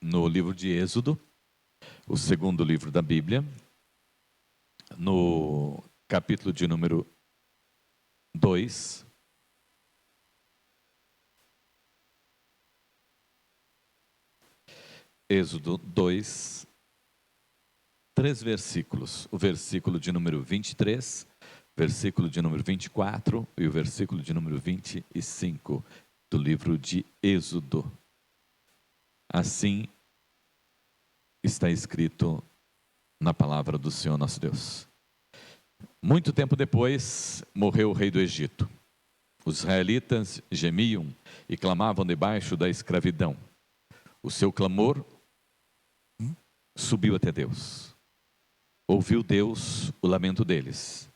no livro de Êxodo, o segundo livro da Bíblia, no capítulo de número 2. Êxodo 2, 3 versículos. O versículo de número 23, versículo de número 24 e o versículo de número 25 do livro de Êxodo. Assim está escrito na palavra do Senhor nosso Deus. Muito tempo depois, morreu o rei do Egito. Os israelitas gemiam e clamavam debaixo da escravidão. O seu clamor subiu até Deus. Ouviu Deus o lamento deles.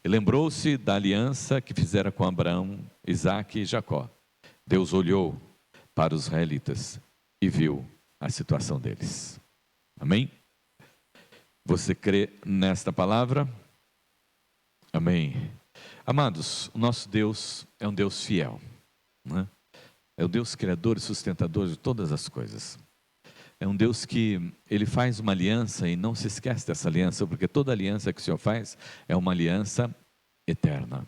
E lembrou-se da aliança que fizera com Abraão, Isaque e Jacó. Deus olhou para os israelitas e viu a situação deles. Amém? Você crê nesta palavra? Amém. Amados, o nosso Deus é um Deus fiel, né? É o Deus criador e sustentador de todas as coisas. É um Deus que Ele faz uma aliança e não se esquece dessa aliança, porque toda aliança que o Senhor faz é uma aliança eterna.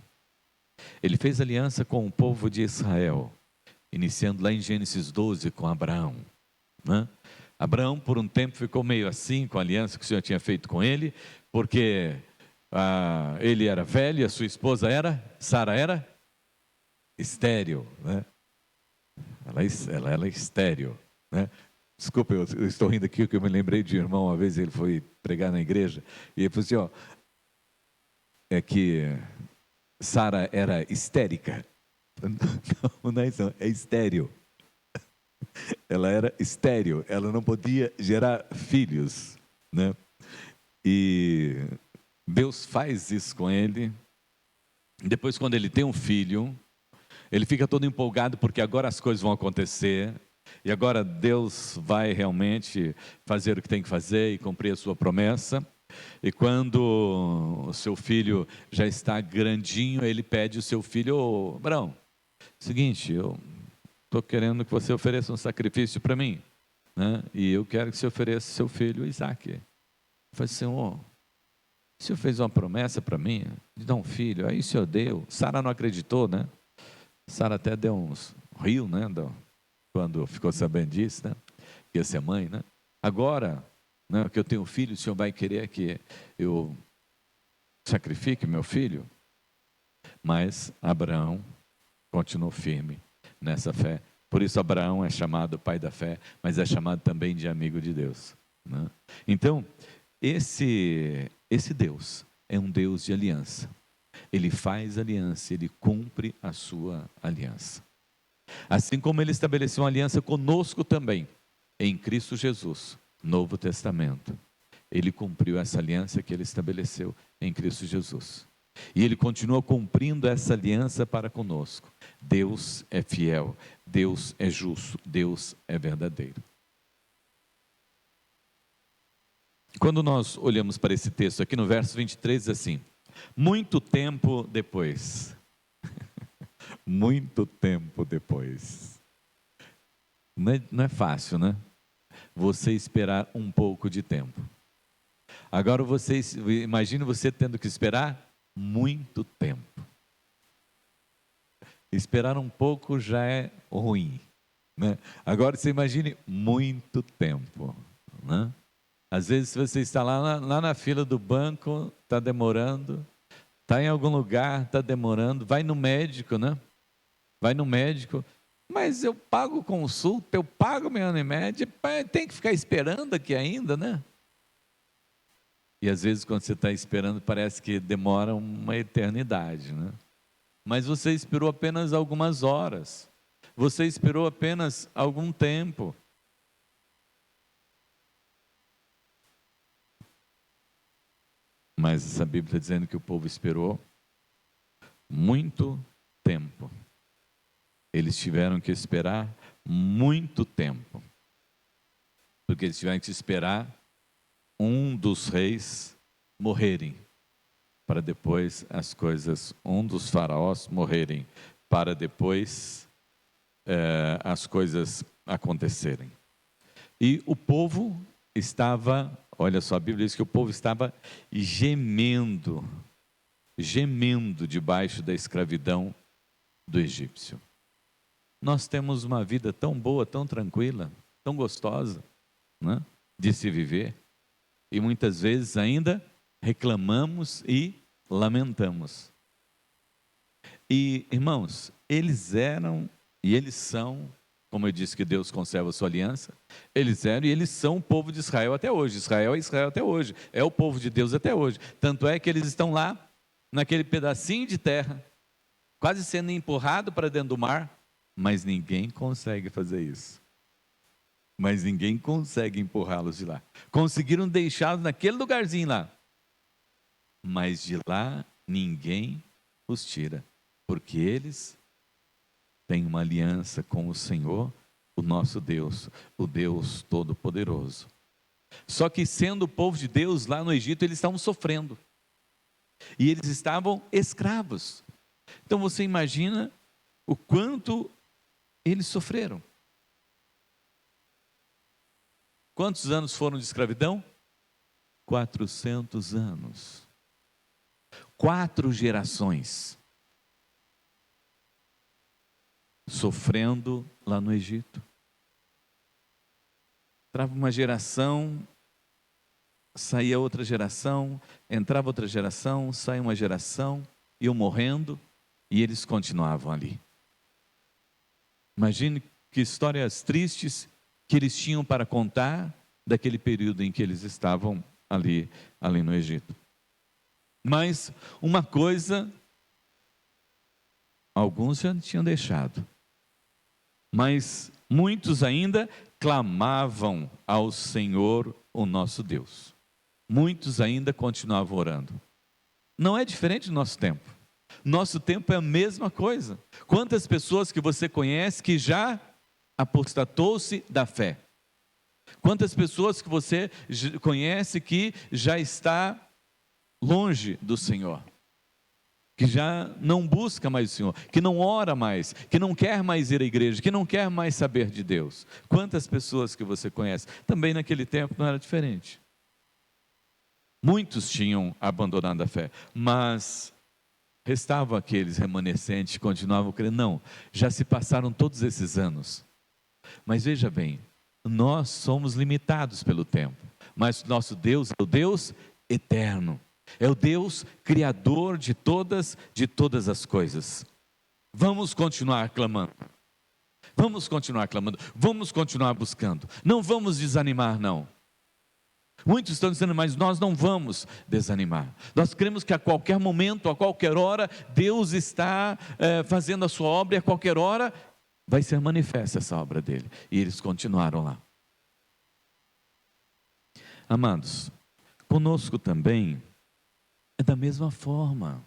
Ele fez aliança com o povo de Israel, iniciando lá em Gênesis 12 com Abraão, né? Abraão por um tempo ficou meio assim com a aliança que o Senhor tinha feito com ele, porque ele era velho, a sua esposa Sara era estéril, né? Ela era estéril, né? Desculpa, eu estou rindo aqui porque eu me lembrei de um irmão, uma vez ele foi pregar na igreja, e ele falou assim, é que Sara era histérica. Não é isso, é estéril. Ela era estéril, ela não podia gerar filhos, né? E Deus faz isso com ele. Depois, quando ele tem um filho, ele fica todo empolgado porque agora as coisas vão acontecer. E agora Deus vai realmente fazer o que tem que fazer e cumprir a sua promessa. E quando o seu filho já está grandinho, ele pede o seu filho, Abraão, seguinte, eu estou querendo que você ofereça um sacrifício para mim, né? E eu quero que você ofereça seu filho Isaque. Eu falei, Senhor, o Senhor fez uma promessa para mim, de dar um filho, aí o Senhor deu. Sara não acreditou, né? Sara até deu uns rios, né? Quando ficou sabendo disso, né? Que ia ser mãe, né? Agora, né, que eu tenho um filho, o Senhor vai querer que eu sacrifique meu filho? Mas Abraão continuou firme nessa fé. Por isso Abraão é chamado pai da fé, mas é chamado também de amigo de Deus, né? Então, esse Deus é um Deus de aliança. Ele faz aliança, ele cumpre a sua aliança. Assim como ele estabeleceu uma aliança conosco também, em Cristo Jesus, Novo Testamento. Ele cumpriu essa aliança que ele estabeleceu em Cristo Jesus. E ele continua cumprindo essa aliança para conosco. Deus é fiel, Deus é justo, Deus é verdadeiro. Quando nós olhamos para esse texto aqui no verso 23, diz assim, muito tempo depois, muito tempo depois, não é fácil, né? Você esperar um pouco de tempo. Agora imagine você tendo que esperar muito tempo. Esperar um pouco já é ruim, né? Agora você imagine muito tempo, né? Às vezes você está lá na fila do banco, está demorando, está em algum lugar, está demorando, vai no médico, né? Vai no médico, mas eu pago consulta, eu pago meu remédio, tem que ficar esperando aqui ainda, né? E às vezes quando você está esperando parece que demora uma eternidade, né? Mas você esperou apenas algumas horas, você esperou apenas algum tempo. Mas essa Bíblia está dizendo que o povo esperou muito tempo. Eles tiveram que esperar muito tempo. Porque eles tiveram que esperar um dos reis morrerem. Para depois um dos faraós morrerem. Para depois as coisas acontecerem. E o povo estava, olha só, a Bíblia diz que o povo estava gemendo, gemendo debaixo da escravidão do egípcio. Nós temos uma vida tão boa, tão tranquila, tão gostosa, né, de se viver, e muitas vezes ainda reclamamos e lamentamos. E, irmãos, eles eram e eles são, como eu disse que Deus conserva a sua aliança, eles eram e eles são o povo de Israel até hoje. Israel é Israel até hoje, é o povo de Deus até hoje. Tanto é que eles estão lá, naquele pedacinho de terra, quase sendo empurrado para dentro do mar, mas ninguém consegue fazer isso. Mas ninguém consegue empurrá-los de lá. Conseguiram deixá-los naquele lugarzinho lá, mas de lá ninguém os tira, porque eles têm uma aliança com o Senhor, o nosso Deus, o Deus Todo-Poderoso. Só que sendo o povo de Deus lá no Egito, eles estavam sofrendo, e eles estavam escravos. Então você imagina o quanto eles sofreram. Quantos anos foram de escravidão? 400 anos. 4 gerações sofrendo lá no Egito. Entrava uma geração, saía outra geração, entrava outra geração, saía uma geração, iam morrendo e eles continuavam ali. Imagine que histórias tristes que eles tinham para contar daquele período em que eles estavam ali no Egito. Mas uma coisa, alguns já tinham deixado, mas muitos ainda clamavam ao Senhor, o nosso Deus. Muitos ainda continuavam orando. Não é diferente do nosso tempo. Nosso tempo é a mesma coisa. Quantas pessoas que você conhece que já apostatou-se da fé? Quantas pessoas que você conhece que já está longe do Senhor? Que já não busca mais o Senhor, que não ora mais, que não quer mais ir à igreja, que não quer mais saber de Deus. Quantas pessoas que você conhece? Também naquele tempo não era diferente. Muitos tinham abandonado a fé, mas restavam aqueles remanescentes que continuavam crendo. Não, já se passaram todos esses anos. Mas veja bem, nós somos limitados pelo tempo, mas nosso Deus é o Deus eterno. É o Deus criador de todas as coisas. Vamos continuar clamando. Vamos continuar clamando. Vamos continuar buscando. Não vamos desanimar, não. Muitos estão dizendo, mas nós não vamos desanimar. Nós cremos que a qualquer momento, a qualquer hora, Deus está fazendo a sua obra, e a qualquer hora vai ser manifesta essa obra dele. E eles continuaram lá. Amados, conosco também é da mesma forma.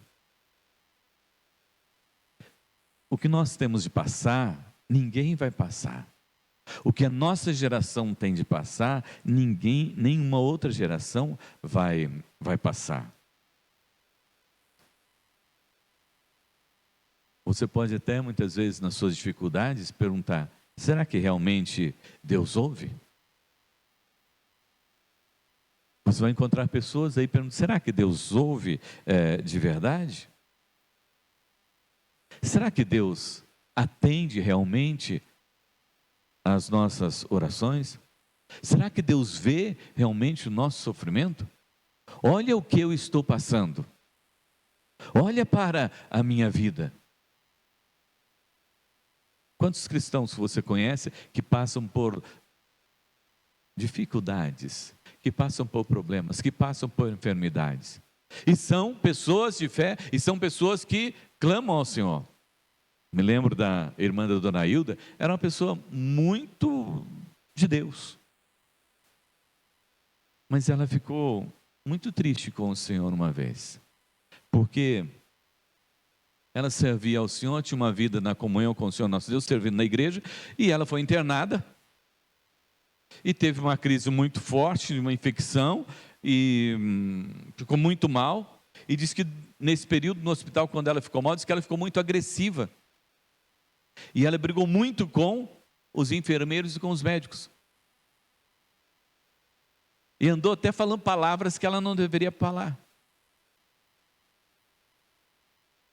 O que nós temos de passar, ninguém vai passar. O que a nossa geração tem de passar, nenhuma outra geração vai passar. Você pode até muitas vezes nas suas dificuldades perguntar, será que realmente Deus ouve? Você vai encontrar pessoas aí perguntando, será que Deus ouve de verdade? Será que Deus atende realmente as nossas orações? Será que Deus vê realmente o nosso sofrimento? Olha o que eu estou passando. Olha para a minha vida. Quantos cristãos você conhece que passam por dificuldades, que passam por problemas, que passam por enfermidades? E são pessoas de fé, e são pessoas que clamam ao Senhor. Me lembro da irmã da dona Hilda, era uma pessoa muito de Deus. Mas ela ficou muito triste com o Senhor uma vez, porque ela servia ao Senhor, tinha uma vida na comunhão com o Senhor nosso Deus, servindo na igreja, e ela foi internada, e teve uma crise muito forte, uma infecção, e ficou muito mal, e disse que nesse período no hospital, quando ela ficou mal, disse que ela ficou muito agressiva, e ela brigou muito com os enfermeiros e com os médicos, E andou até falando palavras que ela não deveria falar.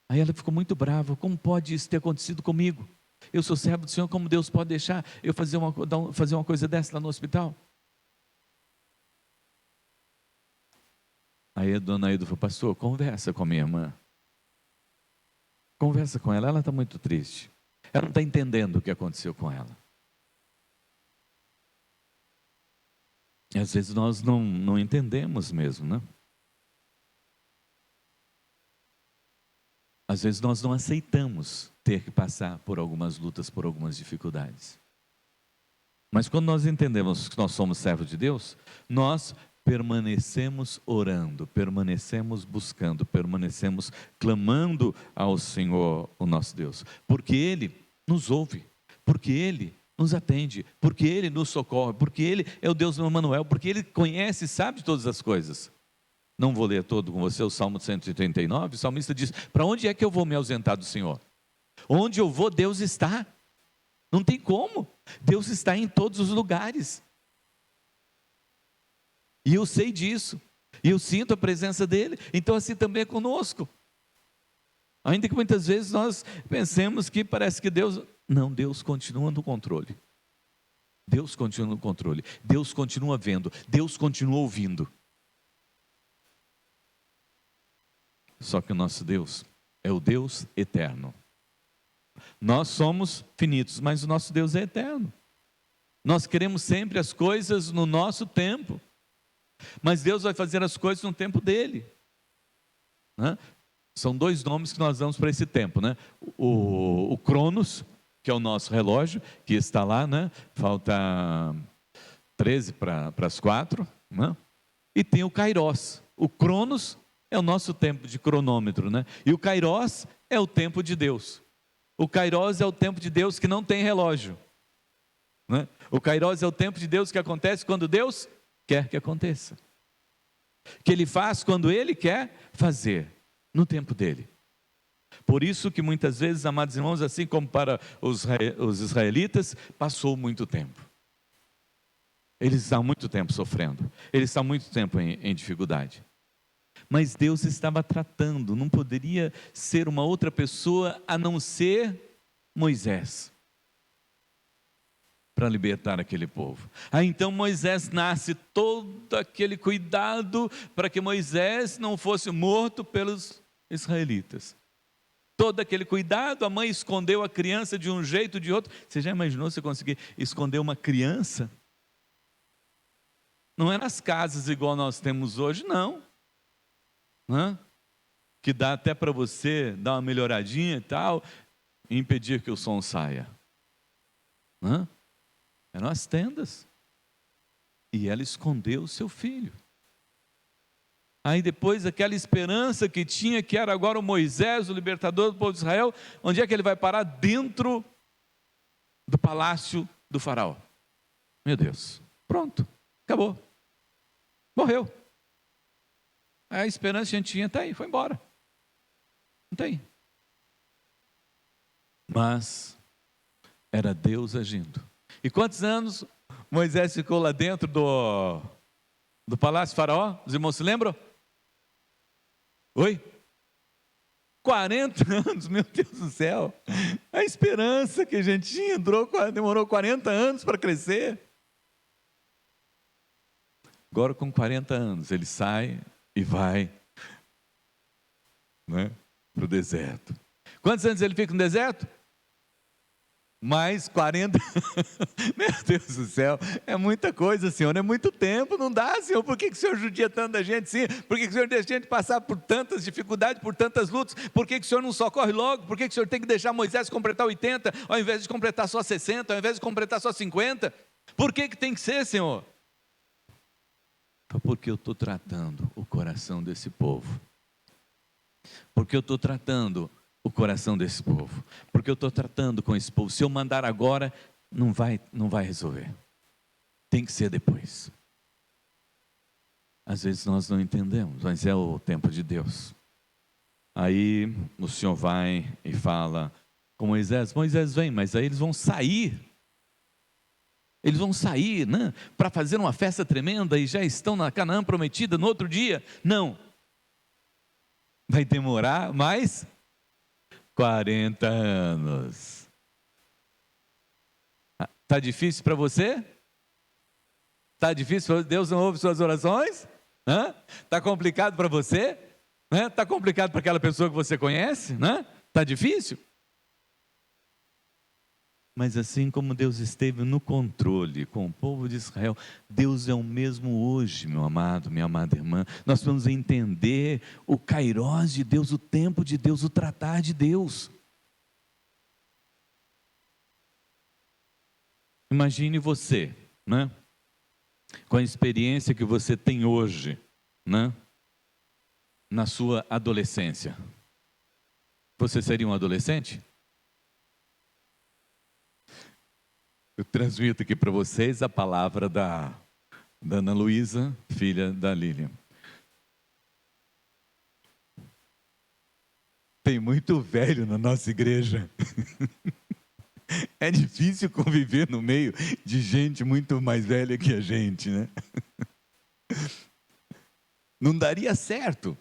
Aí ela ficou muito brava. Como pode isso ter acontecido comigo? Eu sou servo do Senhor, como Deus pode deixar eu fazer uma coisa dessa lá no hospital? Aí a dona Aida falou: pastor, conversa com a minha irmã. Conversa com ela está muito triste. Ela não está entendendo o que aconteceu com ela. E às vezes nós não entendemos mesmo, né? Às vezes nós não aceitamos ter que passar por algumas lutas, por algumas dificuldades. Mas quando nós entendemos que nós somos servos de Deus, nós permanecemos orando, permanecemos buscando, permanecemos clamando ao Senhor, o nosso Deus. Porque Ele nos ouve, porque Ele nos atende, porque Ele nos socorre, porque Ele é o Deus do Emanuel, porque Ele conhece e sabe de todas as coisas. Não vou ler todo com você o Salmo 139, o salmista diz: para onde é que eu vou me ausentar do Senhor? Onde eu vou, Deus está. Não tem como, Deus está em todos os lugares. E eu sei disso, e eu sinto a presença dEle, então assim também é conosco. Ainda que muitas vezes nós pensemos que parece que Deus... Não, Deus continua no controle. Deus continua no controle. Deus continua vendo. Deus continua ouvindo. Só que o nosso Deus é o Deus eterno. Nós somos finitos, mas o nosso Deus é eterno. Nós queremos sempre as coisas no nosso tempo. Mas Deus vai fazer as coisas no tempo dEle. Né? São dois nomes que nós damos para esse tempo, né? O Cronos, que é o nosso relógio, que está lá, né? Falta 13 para as 4, né? E tem o Kairos. O Cronos é o nosso tempo de cronômetro, né? E o Kairos é o tempo de Deus. O Kairos é o tempo de Deus que não tem relógio, né? O Kairos é o tempo de Deus que acontece quando Deus quer que aconteça, que Ele faz quando Ele quer fazer, no tempo dEle. Por isso que muitas vezes, amados irmãos, assim como para os israelitas, passou muito tempo. Eles estão muito tempo sofrendo, eles estão muito tempo em dificuldade. Mas Deus estava tratando, não poderia ser uma outra pessoa a não ser Moisés, para libertar aquele povo. Aí então Moisés nasce, todo aquele cuidado para que Moisés não fosse morto pelos israelitas. Todo aquele cuidado, a mãe escondeu a criança de um jeito ou de outro. Você já imaginou você conseguir esconder uma criança? Não é nas casas igual nós temos hoje, não. Que dá até para você dar uma melhoradinha e tal, e impedir que o som saia. Eram as tendas. E ela escondeu o seu filho. Aí depois aquela esperança que tinha, que era agora o Moisés, o libertador do povo de Israel, onde é que ele vai parar? Dentro do palácio do faraó. Meu Deus, pronto, acabou, morreu. A esperança que a gente tinha está aí, foi embora. Não tem. Mas era Deus agindo. E quantos anos Moisés ficou lá dentro do palácio do faraó? Os irmãos se lembram? Oi? 40 anos, meu Deus do céu. A esperança que a gente tinha demorou 40 anos para crescer. Agora com 40 anos ele sai e vai, né, para o deserto. Quantos anos ele fica no deserto? Mais 40. Meu Deus do céu, é muita coisa, Senhor, é muito tempo, não dá, Senhor. Por que o Senhor judia tanta gente assim? Por que o Senhor deixa a gente passar por tantas dificuldades, por tantas lutas? Por que o Senhor não socorre logo? Por que o Senhor tem que deixar Moisés completar 80, ao invés de completar só 60, ao invés de completar só 50? Por que tem que ser, Senhor? Porque eu estou tratando o coração desse povo. Porque eu estou tratando o coração desse povo, porque eu estou tratando com esse povo. Se eu mandar agora, não vai resolver, tem que ser depois. Às vezes nós não entendemos, mas é o tempo de Deus. Aí o Senhor vai e fala com Moisés: Moisés vem, mas aí eles vão sair Eles vão sair, né, para fazer uma festa tremenda e já estão na Canaã prometida no outro dia. Não. Vai demorar mais 40 anos. Está difícil para você? Está difícil? Deus não ouve suas orações? Está complicado para você? Está complicado para aquela pessoa que você conhece? Está difícil? Mas assim como Deus esteve no controle com o povo de Israel, Deus é o mesmo hoje, meu amado, minha amada irmã. Nós vamos entender o kairós de Deus, o tempo de Deus, o tratar de Deus. Imagine você, né? Com a experiência que você tem hoje, né? Na sua adolescência. Você seria um adolescente? Eu transmito aqui para vocês a palavra da Ana Luísa, filha da Lília. Tem muito velho na nossa igreja. É difícil conviver no meio de gente muito mais velha que a gente, né? Não daria certo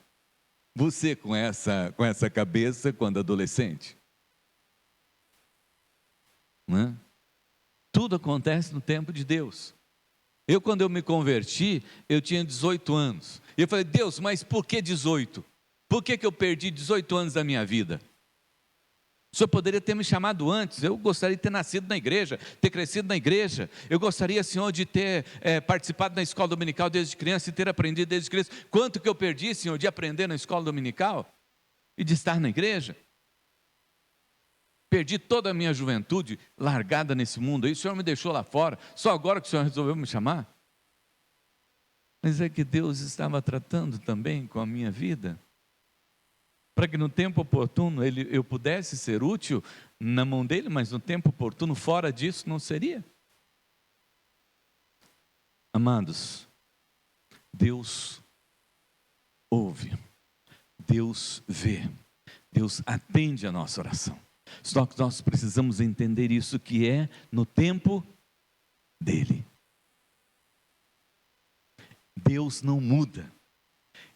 você com essa cabeça quando adolescente. Né? Tudo acontece no tempo de Deus. Quando eu me converti, eu tinha 18 anos. E eu falei, Deus, mas por que 18? Por que eu perdi 18 anos da minha vida? O Senhor poderia ter me chamado antes. Eu gostaria de ter nascido na igreja, ter crescido na igreja. Eu gostaria, Senhor, de ter participado na escola dominical desde criança e ter aprendido desde criança. Quanto que eu perdi, Senhor, de aprender na escola dominical e de estar na igreja? Perdi toda a minha juventude largada nesse mundo aí. O Senhor me deixou lá fora. Só agora que o Senhor resolveu me chamar? Mas é que Deus estava tratando também com a minha vida, para que no tempo oportuno eu pudesse ser útil na mão dele, mas no tempo oportuno, fora disso, não seria. Amados, Deus ouve, Deus vê, Deus atende a nossa oração. Só que nós precisamos entender isso, que é no tempo dele. Deus não muda,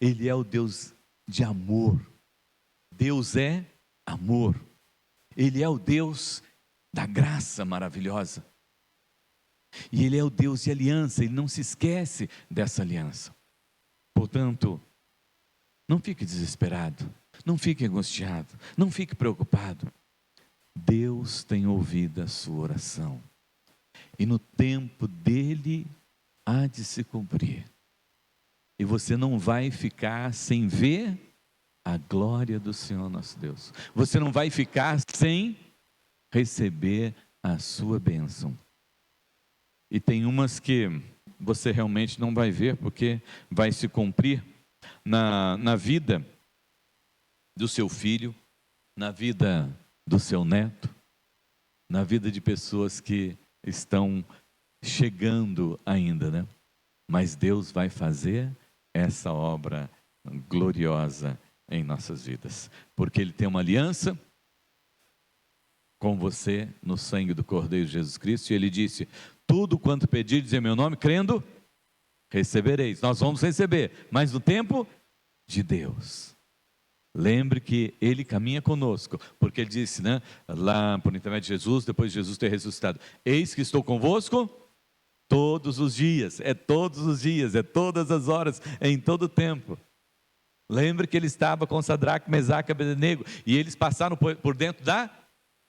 Ele é o Deus de amor. Deus é amor. Ele é o Deus da graça maravilhosa. E Ele é o Deus de aliança. Ele não se esquece dessa aliança. Portanto, não fique desesperado, não fique angustiado, não fique preocupado. Deus tem ouvido a sua oração. E no tempo dele há de se cumprir. E você não vai ficar sem ver a glória do Senhor nosso Deus. Você não vai ficar sem receber a sua bênção. E tem umas que você realmente não vai ver, porque vai se cumprir na vida do seu filho, na vida do seu neto, na vida de pessoas que estão chegando ainda, né? Mas Deus vai fazer essa obra gloriosa em nossas vidas, porque Ele tem uma aliança com você no sangue do Cordeiro Jesus Cristo, e Ele disse, tudo quanto pedirdes em meu nome, crendo, recebereis. Nós vamos receber, mas no tempo de Deus. Lembre que Ele caminha conosco, porque Ele disse, né, lá por intermédio de Jesus, depois de Jesus ter ressuscitado, eis que estou convosco todos os dias, é todos os dias, é todas as horas, é em todo o tempo. Lembre que Ele estava com Sadraque, Mesaque e Abednego, e eles passaram por dentro da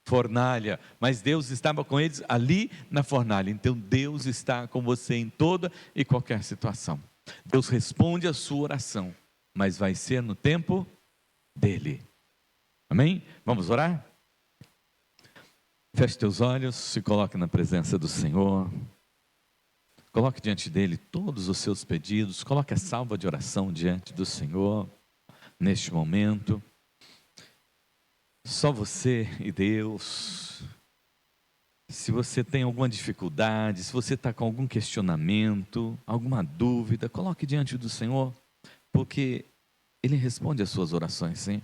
fornalha, mas Deus estava com eles ali na fornalha. Então Deus está com você em toda e qualquer situação. Deus responde a sua oração, mas vai ser no tempo dele. Amém? Vamos orar? Feche teus olhos, se coloque na presença do Senhor. Coloque diante dele todos os seus pedidos. Coloque a salva de oração diante do Senhor neste momento. Só você e Deus. Se você tem alguma dificuldade, se você está com algum questionamento, alguma dúvida, coloque diante do Senhor, porque Ele responde às suas orações, sim.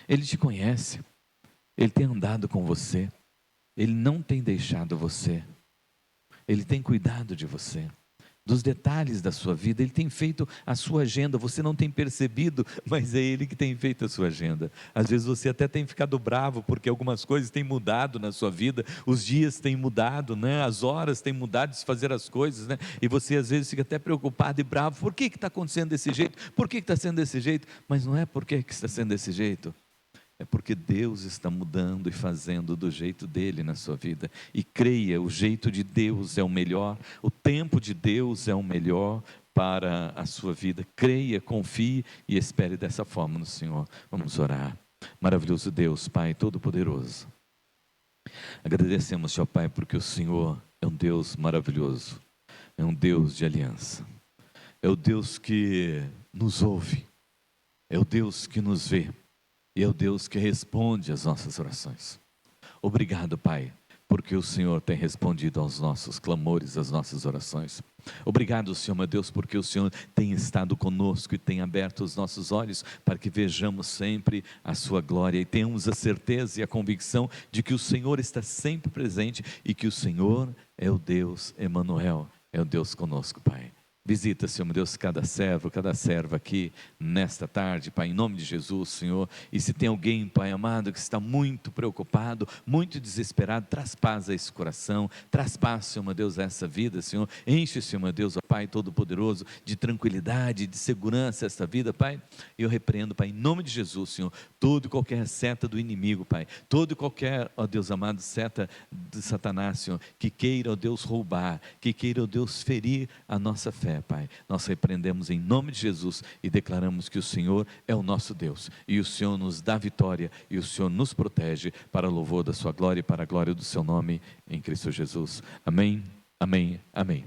Ele te conhece, Ele tem andado com você, Ele não tem deixado você. Ele tem cuidado de você, dos detalhes da sua vida. Ele tem feito a sua agenda, você não tem percebido, mas é Ele que tem feito a sua agenda. Às vezes você até tem ficado bravo, porque algumas coisas têm mudado na sua vida, os dias têm mudado, né? As horas têm mudado de se fazer as coisas, né? E você às vezes fica até preocupado e bravo, por que está acontecendo desse jeito? Por que está sendo desse jeito? Mas não é porque que está sendo desse jeito, é porque Deus está mudando e fazendo do jeito dele na sua vida. E creia, o jeito de Deus é o melhor, o tempo de Deus é o melhor para a sua vida. Creia, confie e espere dessa forma no Senhor. Vamos orar. Maravilhoso Deus, Pai Todo-Poderoso, agradecemos, ó Pai, porque o Senhor é um Deus maravilhoso, é um Deus de aliança, é o Deus que nos ouve, é o Deus que nos vê, e é o Deus que responde às nossas orações. Obrigado, Pai, porque o Senhor tem respondido aos nossos clamores, às nossas orações. Obrigado, Senhor, meu Deus, porque o Senhor tem estado conosco e tem aberto os nossos olhos para que vejamos sempre a sua glória e tenhamos a certeza e a convicção de que o Senhor está sempre presente e que o Senhor é o Deus Emanuel, é o Deus conosco, Pai. Visita, Senhor, meu Deus, cada servo, cada serva aqui nesta tarde, Pai, em nome de Jesus, Senhor. E se tem alguém, Pai amado, que está muito preocupado, muito desesperado, traz paz a esse coração, traz paz, Senhor, meu Deus, a essa vida, Senhor. Enche, Senhor, meu Deus, ó Pai Todo-Poderoso, de tranquilidade, de segurança esta vida, Pai. Eu repreendo, Pai, em nome de Jesus, Senhor, todo e qualquer seta do inimigo, Pai, todo e qualquer, ó Deus amado, seta de Satanás, Senhor, que queira, ó Deus, roubar, que queira, ó Deus, ferir a nossa fé, Pai. Nós repreendemos em nome de Jesus e declaramos que o Senhor é o nosso Deus e o Senhor nos dá vitória e o Senhor nos protege para o louvor da sua glória e para a glória do seu nome em Cristo Jesus. Amém, amém, amém.